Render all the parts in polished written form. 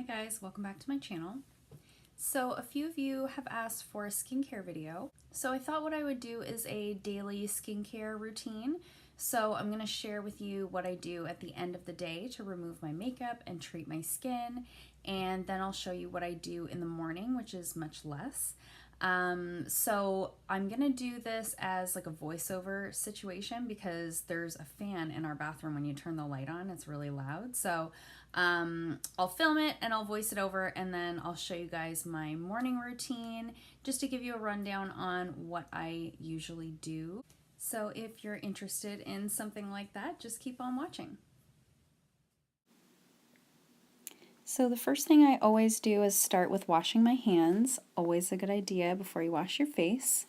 Hi guys, welcome back to my channel. So a few of you have asked for a skincare video. So I thought what I would do is a daily skincare routine. So I'm going to share with you what I do at the end of the day to remove my makeup and treat my skin. And then I'll show you what I do in the morning, which is much less. So I'm gonna do this as like a voiceover situation because there's a fan in our bathroom when you turn the light on. It's really loud. So I'll film it and I'll voice it over, and then I'll show you guys my morning routine just to give you a rundown on what I usually do. So if you're interested in something like that, just keep on watching. So the first thing I always do is start with washing my hands. Always a good idea before you wash your face.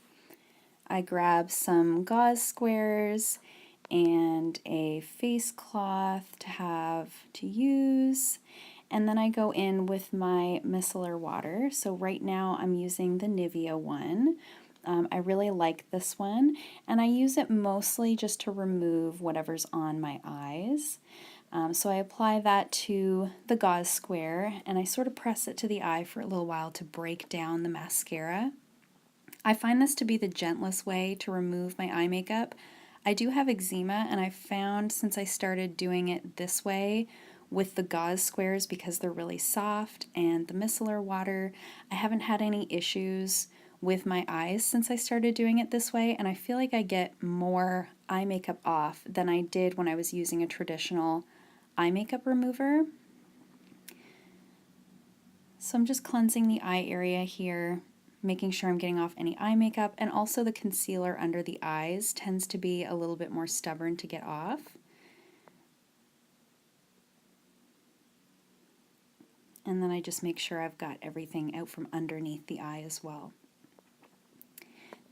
I grab some gauze squares and a face cloth to use, and then I go in with my micellar water. So right now I'm using the Nivea one. I really like this one, and I use it mostly just to remove whatever's on my eyes. So I apply that to the gauze square and I sort of press it to the eye for a little while to break down the mascara. I find this to be the gentlest way to remove my eye makeup. I do have eczema, and I found since I started doing it this way with the gauze squares, because they're really soft, and the micellar water, I haven't had any issues with my eyes since I started doing it this way, and I feel like I get more eye makeup off than I did when I was using a traditional eye makeup remover. So I'm just cleansing the eye area here, making sure I'm getting off any eye makeup, and also the concealer under the eyes tends to be a little bit more stubborn to get off. And then I just make sure I've got everything out from underneath the eye as well.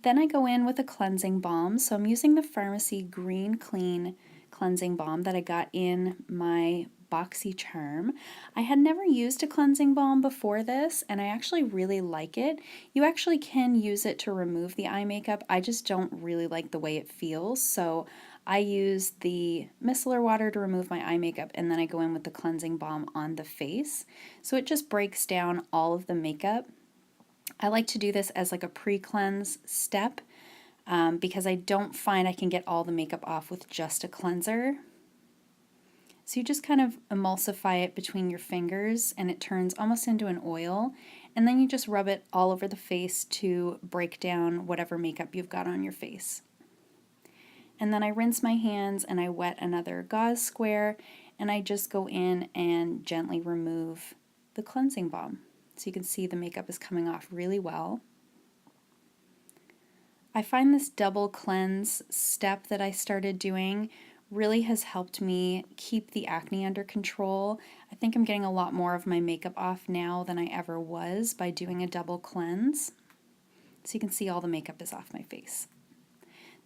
Then I go in with a cleansing balm. So I'm using the Farmacy Green Clean cleansing balm that I got in my BoxyCharm. I had never used a cleansing balm before this, and I actually really like it. You actually can use it to remove the eye makeup. I just don't really like the way it feels, so I use the micellar water to remove my eye makeup, and then I go in with the cleansing balm on the face. So it just breaks down all of the makeup. I like to do this as like a pre-cleanse step because I don't find I can get all the makeup off with just a cleanser. So you just kind of emulsify it between your fingers and it turns almost into an oil, and then you just rub it all over the face to break down whatever makeup you've got on your face. And then I rinse my hands and I wet another gauze square, and I just go in and gently remove the cleansing balm. So you can see the makeup is coming off really well. I find this double cleanse step that I started doing really has helped me keep the acne under control. I think I'm getting a lot more of my makeup off now than I ever was by doing a double cleanse. So you can see all the makeup is off my face.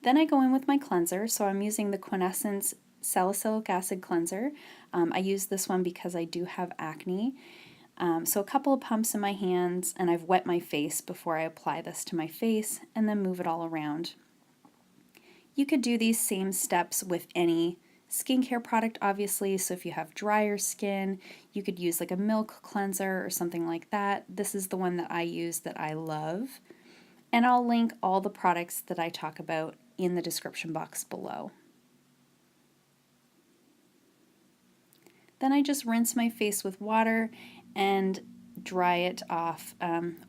Then I go in with my cleanser. So I'm using the Quanessence Salicylic Acid Cleanser. I use this one because I do have acne. So a couple of pumps in my hands, and I've wet my face before I apply this to my face, and then move it all around. You could do these same steps with any skincare product, obviously. So if you have drier skin, you could use like a milk cleanser or something like that. This is the one that I use that I love. And I'll link all the products that I talk about in the description box below. Then I just rinse my face with water and dry it off,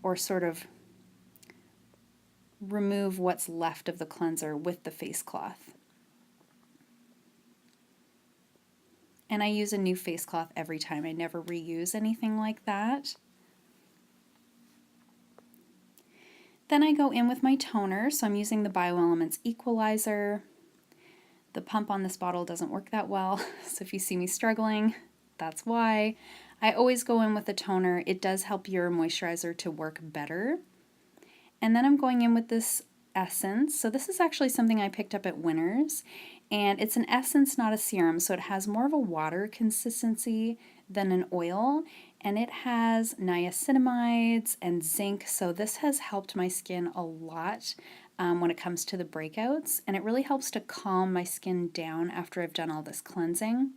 or sort of remove what's left of the cleanser with the face cloth. And I use a new face cloth every time. I never reuse anything like that. Then I go in with my toner, so I'm using the Bioelements Equalizer. The pump on this bottle doesn't work that well, so if you see me struggling, that's why. I always go in with a toner. It does help your moisturizer to work better. And then I'm going in with this essence. So this is actually something I picked up at Winners, and it's an essence, not a serum, so it has more of a water consistency than an oil, and it has niacinamides and zinc, so this has helped my skin a lot when it comes to the breakouts, and it really helps to calm my skin down after I've done all this cleansing.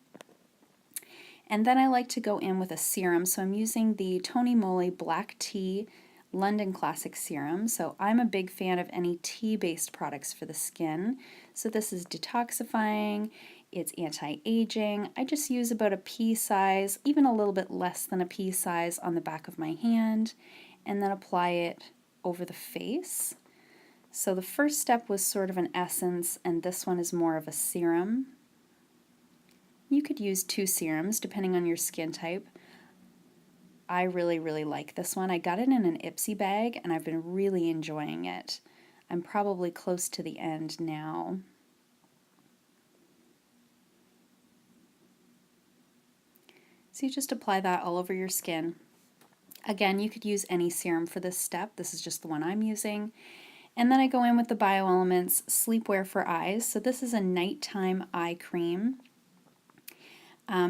And then I like to go in with a serum, so I'm using the TonyMoly Black Tea London Classic Serum. So I'm a big fan of any tea-based products for the skin. So this is detoxifying, it's anti-aging. I just use about a pea size, even a little bit less than a pea size on the back of my hand, and then apply it over the face. So the first step was sort of an essence, and this one is more of a serum. You could use 2 serums depending on your skin type. I really, really like this one. I got it in an Ipsy bag and I've been really enjoying it. I'm probably close to the end now. So you just apply that all over your skin. Again, you could use any serum for this step. This is just the one I'm using. And then I go in with the Bioelements Sleepwear for Eyes. So this is a nighttime eye cream.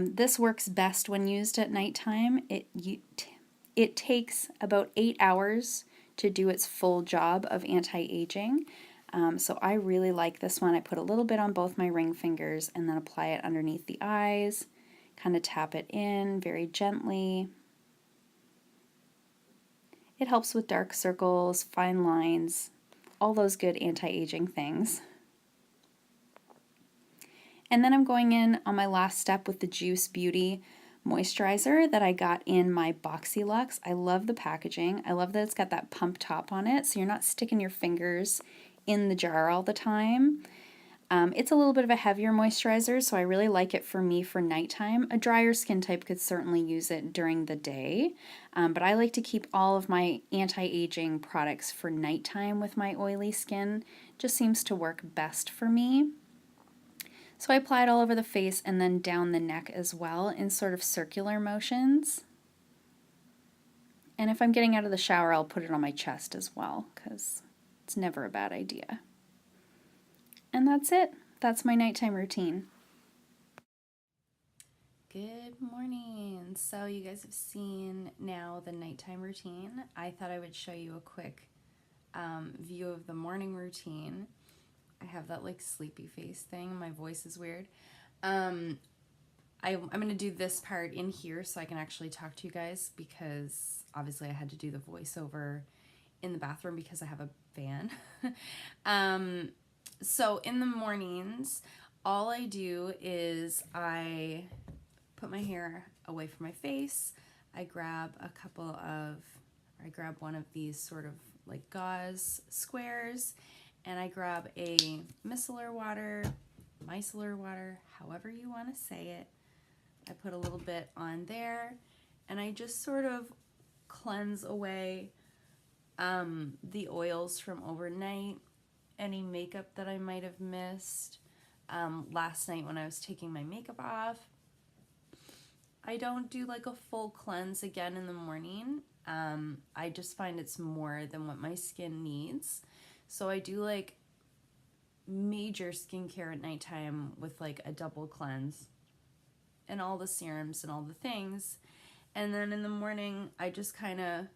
This works best when used at nighttime. It takes about 8 hours to do its full job of anti-aging. So I really like this one. I put a little bit on both my ring fingers and then apply it underneath the eyes. Kind of tap it in very gently. It helps with dark circles, fine lines, all those good anti-aging things. And then I'm going in on my last step with the Juice Beauty moisturizer that I got in my Boxy Luxe. I love the packaging. I love that it's got that pump top on it, so you're not sticking your fingers in the jar all the time. It's a little bit of a heavier moisturizer, so I really like it for me for nighttime. A drier skin type could certainly use it during the day, but I like to keep all of my anti-aging products for nighttime with my oily skin. Just seems to work best for me. So I apply it all over the face and then down the neck as well in sort of circular motions. And if I'm getting out of the shower, I'll put it on my chest as well, because it's never a bad idea. And that's it. That's my nighttime routine. Good morning. So you guys have seen now the nighttime routine. I thought I would show you a quick view of the morning routine. I have that like sleepy face thing. My voice is weird. I'm going to do this part in here so I can actually talk to you guys, because obviously I had to do the voiceover in the bathroom because I have a fan. So in the mornings, all I do is I put my hair away from my face. I grab one of these sort of like gauze squares, and I grab a micellar water, however you want to say it. I put a little bit on there, and I just sort of cleanse away the oils from overnight, any makeup that I might have missed. Last night when I was taking my makeup off, I don't do like a full cleanse again in the morning. I just find it's more than what my skin needs. So I do like major skincare at nighttime with like a double cleanse and all the serums and all the things. And then in the morning, I just kind of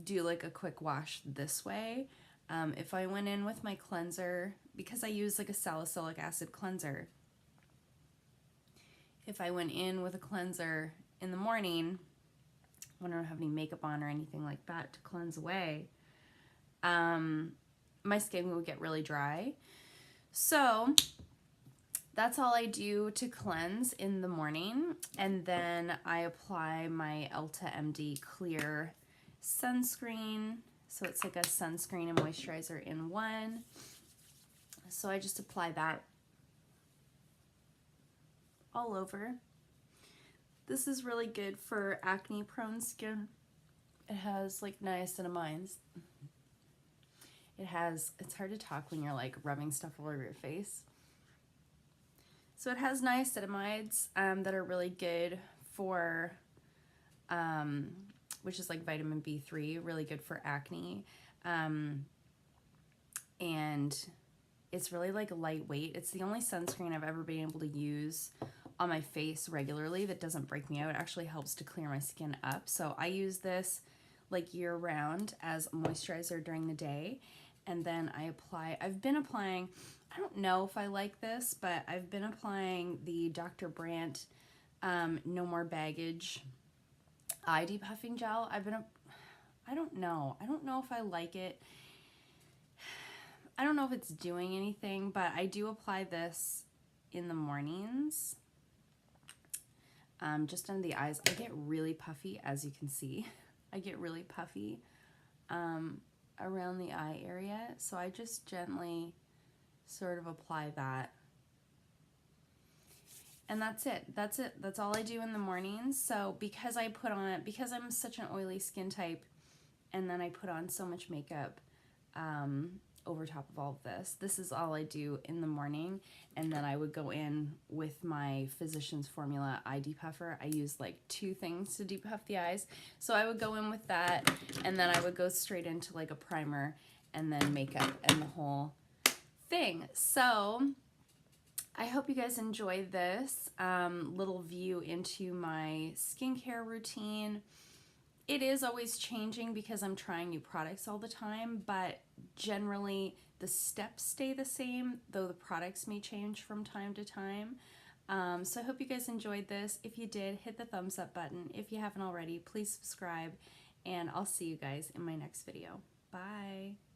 do like a quick wash this way. If I went in with my cleanser, because I use like a salicylic acid cleanser, if I went in with a cleanser in the morning when I don't have any makeup on or anything like that to cleanse away, my skin will get really dry. So that's all I do to cleanse in the morning. And then I apply my Elta MD Clear sunscreen. So it's like a sunscreen and moisturizer in one. So I just apply that all over. This is really good for acne prone skin. It has like niacinamines. It's hard to talk when you're like rubbing stuff all over your face. So it has niacinamides that are really good for, which is like vitamin B3, really good for acne. And it's really like lightweight. It's the only sunscreen I've ever been able to use on my face regularly that doesn't break me out. It actually helps to clear my skin up. So I use this like year round as a moisturizer during the day. And then I've been applying, I don't know if I like this, but I've been applying the Dr. Brandt No More Baggage eye depuffing gel. I don't know if I like it. I don't know if it's doing anything, but I do apply this in the mornings, just under the eyes. I get really puffy, as you can see. I get really puffy around the eye area, so I just gently sort of apply that. And that's it. That's all I do in the mornings. So because I'm such an oily skin type, and then I put on so much makeup over top of all of this is all I do in the morning. And then I would go in with my Physicians Formula eye depuffer. I use like 2 things to depuff the eyes. So I would go in with that, and then I would go straight into like a primer and then makeup and the whole thing. So I hope you guys enjoyed this little view into my skincare routine. It is always changing because I'm trying new products all the time, but generally the steps stay the same, though the products may change from time to time. So I hope you guys enjoyed this. If you did, hit the thumbs up button. If you haven't already, please subscribe, and I'll see you guys in my next video. Bye.